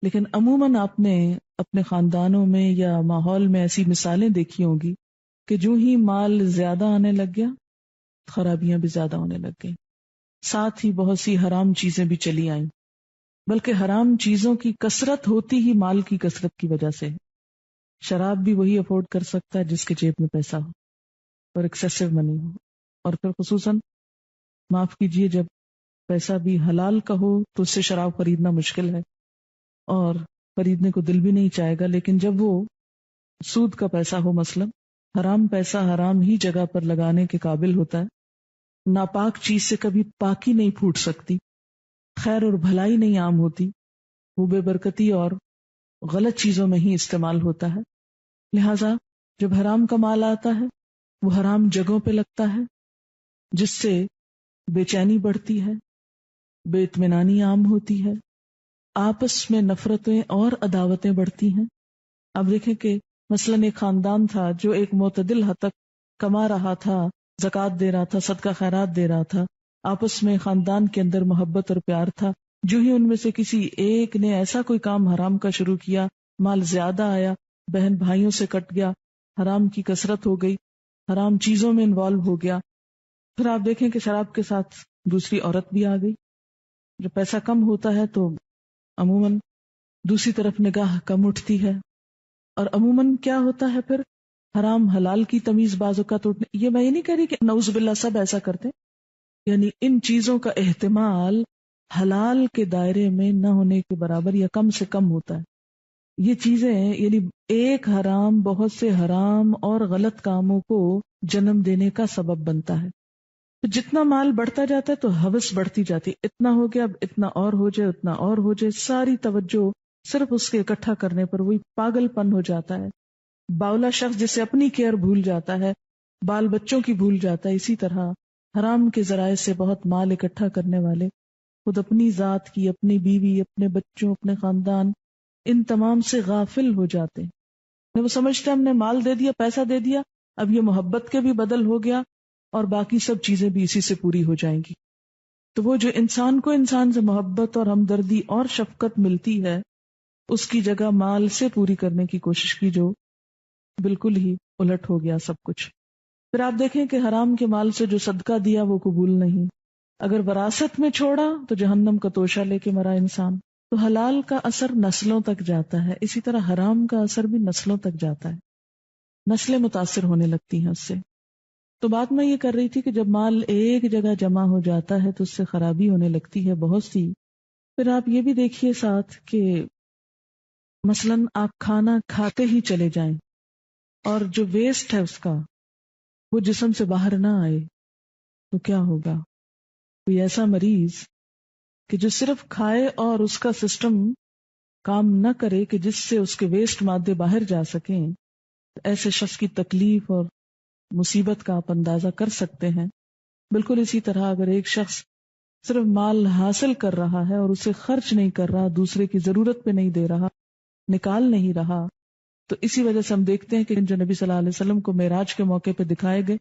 لیکن عموماً آپ نے اپنے خاندانوں میں یا ماحول میں ایسی مثالیں دیکھی ہوں گی کہ جو ہی مال زیادہ آنے لگ گیا خرابیاں بھی زیادہ ہونے لگ گئیں، ساتھ ہی بہت سی حرام چیزیں بھی چلی آئیں، بلکہ حرام چیزوں کی کثرت ہوتی ہی مال کی کثرت کی وجہ سے ہے۔ شراب بھی وہی افورڈ کر سکتا ہے جس کے جیب میں پیسہ ہو اور ایکسیسو منی ہو، اور پھر خصوصاً معاف کیجئے جب پیسہ بھی حلال کا ہو تو اس سے شراب خریدنا مشکل ہے اور خریدنے کو دل بھی نہیں چاہے گا، لیکن جب وہ سود کا پیسہ ہو مثلا، حرام پیسہ حرام ہی جگہ پر لگانے کے قابل ہوتا ہے۔ ناپاک چیز سے کبھی پاکی نہیں پھوٹ سکتی، خیر اور بھلائی نہیں عام ہوتی، وہ بے برکتی اور غلط چیزوں میں ہی استعمال ہوتا ہے۔ لہذا جب حرام کا مال آتا ہے وہ حرام جگہوں پہ لگتا ہے، جس سے بے چینی بڑھتی ہے، بے اطمینانی عام ہوتی ہے، آپس میں نفرتیں اور عداوتیں بڑھتی ہیں۔ اب دیکھیں کہ مثلاً ایک خاندان تھا جو ایک معتدل حد تک کما رہا تھا، زکوٰۃ دے رہا تھا، صدقہ خیرات دے رہا تھا، آپس میں خاندان کے اندر محبت اور پیار تھا، جو ہی ان میں سے کسی ایک نے ایسا کوئی کام حرام کا شروع کیا، مال زیادہ آیا، بہن بھائیوں سے کٹ گیا، حرام کی کثرت ہو گئی، حرام چیزوں میں انوالو ہو گیا، پھر آپ دیکھیں کہ شراب کے ساتھ دوسری عورت بھی آ گئی۔ جب پیسہ کم ہوتا ہے تو عموماً دوسری طرف نگاہ کم اٹھتی ہے، اور عموماً کیا ہوتا ہے پھر حرام حلال کی تمیز بعض اوقات اٹھنے، یہ میں یہ نہیں کہہ رہی کہ نعوذ باللہ سب ایسا کرتے، یعنی ان چیزوں کا احتمال حلال کے دائرے میں نہ ہونے کے برابر یا کم سے کم ہوتا ہے۔ یہ چیزیں یعنی ایک حرام بہت سے حرام اور غلط کاموں کو جنم دینے کا سبب بنتا ہے۔ تو جتنا مال بڑھتا جاتا ہے تو ہوس بڑھتی جاتی ہے، اتنا ہو گیا اب اتنا اور ہو جائے، اتنا اور ہو جائے، ساری توجہ صرف اس کے اکٹھا کرنے پر، وہی پاگل پن ہو جاتا ہے۔ باولا شخص جسے اپنی کیئر بھول جاتا ہے، بال بچوں کی بھول جاتا ہے، اسی طرح حرام کے ذرائع سے بہت مال اکٹھا کرنے والے خود اپنی ذات کی، اپنی بیوی، اپنے بچوں، اپنے خاندان، ان تمام سے غافل ہو جاتے ہیں۔ وہ سمجھتے ہم نے مال دے دیا، پیسہ دے دیا، اب یہ محبت کے بھی بدل ہو گیا اور باقی سب چیزیں بھی اسی سے پوری ہو جائیں گی۔ تو وہ جو انسان کو انسان سے محبت اور ہمدردی اور شفقت ملتی ہے، اس کی جگہ مال سے پوری کرنے کی کوشش کی، جو بالکل ہی الٹ ہو گیا سب کچھ۔ پھر آپ دیکھیں کہ حرام کے مال سے جو صدقہ دیا وہ قبول نہیں، اگر وراثت میں چھوڑا تو جہنم کا توشہ لے کے مرا انسان۔ تو حلال کا اثر نسلوں تک جاتا ہے، اسی طرح حرام کا اثر بھی نسلوں تک جاتا ہے، نسلیں متاثر ہونے لگتی ہیں اس سے۔ تو بات میں یہ کر رہی تھی کہ جب مال ایک جگہ جمع ہو جاتا ہے تو اس سے خرابی ہونے لگتی ہے بہت سی۔ پھر آپ یہ بھی دیکھیے ساتھ کہ مثلاً آپ کھانا کھاتے ہی چلے جائیں اور جو ویسٹ ہے اس کا وہ جسم سے باہر نہ آئے تو کیا ہوگا؟ کوئی ایسا مریض کہ جو صرف کھائے اور اس کا سسٹم کام نہ کرے کہ جس سے اس کے ویسٹ مادے باہر جا سکیں، ایسے شخص کی تکلیف اور مصیبت کا آپ اندازہ کر سکتے ہیں۔ بالکل اسی طرح اگر ایک شخص صرف مال حاصل کر رہا ہے اور اسے خرچ نہیں کر رہا، دوسرے کی ضرورت پہ نہیں دے رہا، نکال نہیں رہا، تو اسی وجہ سے ہم دیکھتے ہیں کہ جو نبی صلی اللہ علیہ وسلم کو معراج کے موقع پہ دکھائے گئے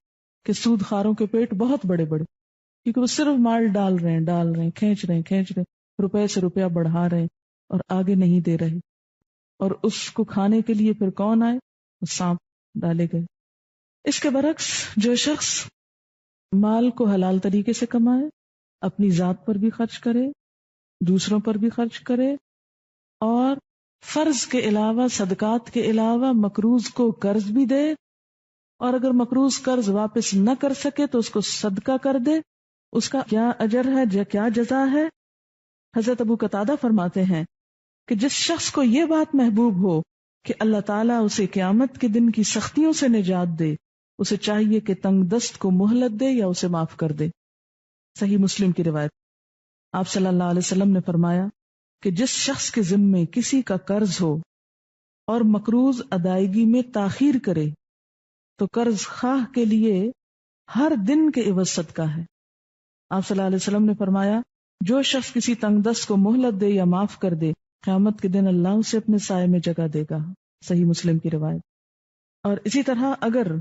کہ سود خاروں کے پیٹ بہت بڑے بڑے، کیونکہ وہ صرف مال ڈال رہے ہیں، کھینچ رہے ہیں، روپے سے روپیہ بڑھا رہے ہیں اور آگے نہیں دے رہے، اور اس کو کھانے کے لیے پھر کون آئے؟ سانپ ڈالے گئے۔ اس کے برعکس جو شخص مال کو حلال طریقے سے کمائے، اپنی ذات پر بھی خرچ کرے، دوسروں پر بھی خرچ کرے، اور فرض کے علاوہ، صدقات کے علاوہ مقروض کو قرض بھی دے، اور اگر مقروض قرض واپس نہ کر سکے تو اس کو صدقہ کر دے، اس کا کیا اجر ہے، کیا جزا ہے؟ حضرت ابو قتادہ فرماتے ہیں کہ جس شخص کو یہ بات محبوب ہو کہ اللہ تعالیٰ اسے قیامت کے دن کی سختیوں سے نجات دے، اسے چاہیے کہ تنگ دست کو مہلت دے یا اسے معاف کر دے۔ صحیح مسلم کی روایت۔ آپ صلی اللہ علیہ وسلم نے فرمایا کہ جس شخص کے ذمے کسی کا قرض ہو اور مقروض ادائیگی میں تاخیر کرے تو قرض خواہ کے لیے ہر دن کے عوض صدقہ ہے۔ آپ صلی اللہ علیہ وسلم نے فرمایا جو شخص کسی تنگ دست کو مہلت دے یا معاف کر دے، قیامت کے دن اللہ اسے اپنے سائے میں جگہ دے گا۔ صحیح مسلم کی روایت۔ اور اسی طرح اگر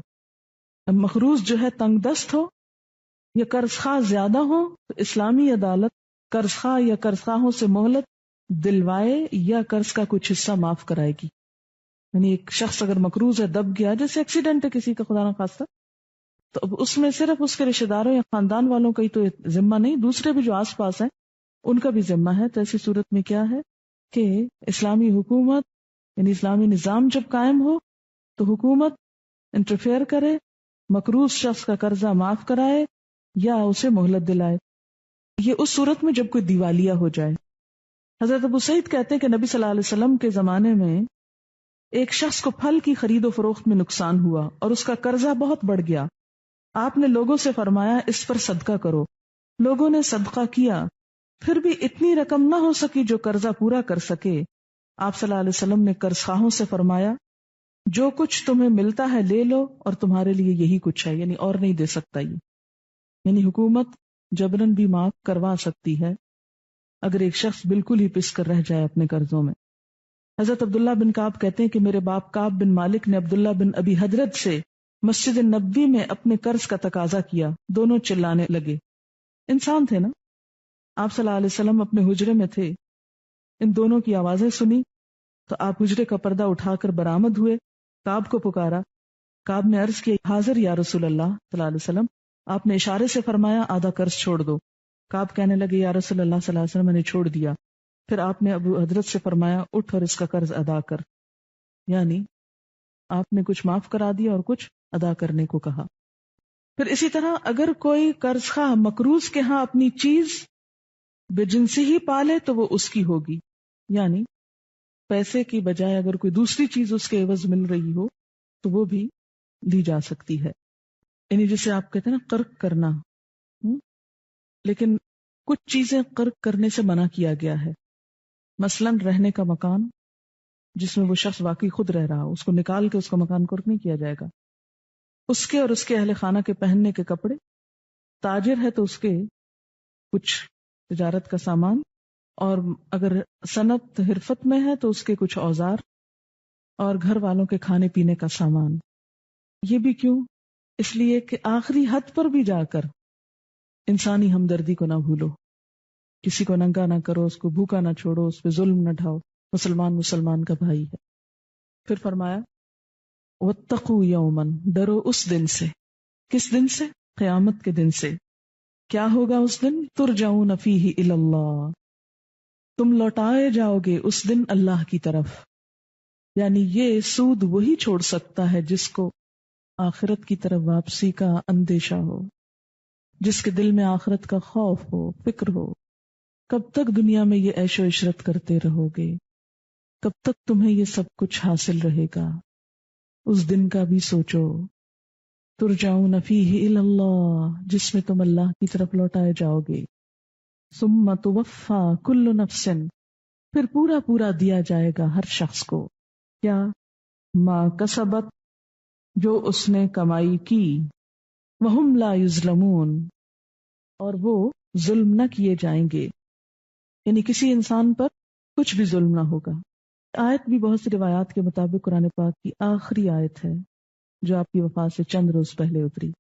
مقروض جو ہے تنگ دست ہو یا قرض خواہ زیادہ ہو تو اسلامی عدالت قرض خواہ یا قرض خواہوں سے مہلت دلوائے یا قرض کا کچھ حصہ معاف کرائے گی. یعنی ایک شخص اگر مقروض ہے، دب گیا، جیسے ایکسیڈنٹ ہے کسی کا خدا نہ خواستہ، تو اب اس میں صرف اس کے رشتے داروں یا خاندان والوں کا ہی تو ذمہ نہیں، دوسرے بھی جو آس پاس ہیں ان کا بھی ذمہ ہے. تو ایسی صورت میں کیا ہے کہ اسلامی حکومت یعنی اسلامی نظام جب قائم ہو تو حکومت انٹرفیئر کرے، مقروض شخص کا قرضہ معاف کرائے یا اسے مہلت دلائے. یہ اس صورت میں جب کوئی دیوالیہ ہو جائے. حضرت ابو سعید کہتے ہیں کہ نبی صلی اللہ علیہ وسلم کے زمانے میں ایک شخص کو پھل کی خرید و فروخت میں نقصان ہوا اور اس کا قرضہ بہت بڑھ گیا. آپ نے لوگوں سے فرمایا اس پر صدقہ کرو. لوگوں نے صدقہ کیا، پھر بھی اتنی رقم نہ ہو سکی جو قرضہ پورا کر سکے. آپ صلی اللہ علیہ وسلم نے قرض خواہوں سے فرمایا جو کچھ تمہیں ملتا ہے لے لو اور تمہارے لیے یہی کچھ ہے، یعنی اور نہیں دے سکتا. یہ یعنی حکومت جبرن بھی معاف کروا سکتی ہے اگر ایک شخص بالکل ہی پس کر رہ جائے اپنے قرضوں میں. حضرت عبداللہ بن کعب کہتے ہیں کہ میرے باپ کعب بن مالک نے عبداللہ بن ابی حضرت سے مسجد نبوی میں اپنے قرض کا تقاضا کیا. دونوں چلانے لگے. انسان تھے نا. آپ صلی اللہ علیہ وسلم اپنے حجرے میں تھے، ان دونوں کی آوازیں سنی تو آپ حجرے کا پردہ اٹھا کر برآمد ہوئے. کعب کو پکارا. کعب نے عرض کی حاضر یا رسول اللہ صلی اللہ علیہ وسلم. آپ نے اشارے سے فرمایا آدھا قرض چھوڑ دو. کعب کہنے لگے یا رسول اللہ صلی اللہ علیہ وسلم میں نے چھوڑ دیا. پھر آپ نے ابو حضرت سے فرمایا اٹھ اور اس کا قرض ادا کر. یعنی آپ نے کچھ معاف کرا دیا اور کچھ ادا کرنے کو کہا. پھر اسی طرح اگر کوئی قرض خواہ مقروض کے ہاں اپنی چیز بے جنسی ہی پالے تو وہ اس کی ہوگی. یعنی پیسے کی بجائے اگر کوئی دوسری چیز اس کے عوض مل رہی ہو تو وہ بھی دی جا سکتی ہے. یعنی جسے آپ کہتے ہیں نا قرض کرنا. لیکن کچھ چیزیں قرض کرنے سے منع کیا گیا ہے. مثلا رہنے کا مکان جس میں وہ شخص واقعی خود رہ رہا ہو، اس کو نکال کے اس کا مکان قرض نہیں کیا جائے گا. اس کے اور اس کے اہل خانہ کے پہننے کے کپڑے، تاجر ہے تو اس کے کچھ تجارت کا سامان، اور اگر صنعت حرفت میں ہے تو اس کے کچھ اوزار، اور گھر والوں کے کھانے پینے کا سامان. یہ بھی کیوں؟ اس لیے کہ آخری حد پر بھی جا کر انسانی ہمدردی کو نہ بھولو، کسی کو ننگا نہ کرو، اس کو بھوکا نہ چھوڑو، اس پہ ظلم نہ ڈھاؤ. مسلمان کا بھائی ہے. پھر فرمایا واتقوا یوما، ڈرو اس دن سے. کس دن سے؟ قیامت کے دن سے. کیا ہوگا اس دن؟ ترجعون فیہ الی اللہ، تم لوٹائے جاؤ گے اس دن اللہ کی طرف. یعنی یہ سود وہی چھوڑ سکتا ہے جس کو آخرت کی طرف واپسی کا اندیشہ ہو، جس کے دل میں آخرت کا خوف ہو، فکر ہو. کب تک دنیا میں یہ عیش و عشرت کرتے رہو گے؟ کب تک تمہیں یہ سب کچھ حاصل رہے گا؟ اس دن کا بھی سوچو. ترجعون فیہ الی اللہ، جس میں تم اللہ کی طرف لوٹائے جاؤ گے. ثم توفی کل نفس، پھر پورا پورا دیا جائے گا ہر شخص کو. کیا؟ ما کسبت، جو اس نے کمائی کی. وہم لا یظلمون، اور وہ ظلم نہ کیے جائیں گے. یعنی کسی انسان پر کچھ بھی ظلم نہ ہوگا. آیت بھی بہت سی روایات کے مطابق قرآن پاک کی آخری آیت ہے جو آپ کی وفات سے چند روز پہلے اتری.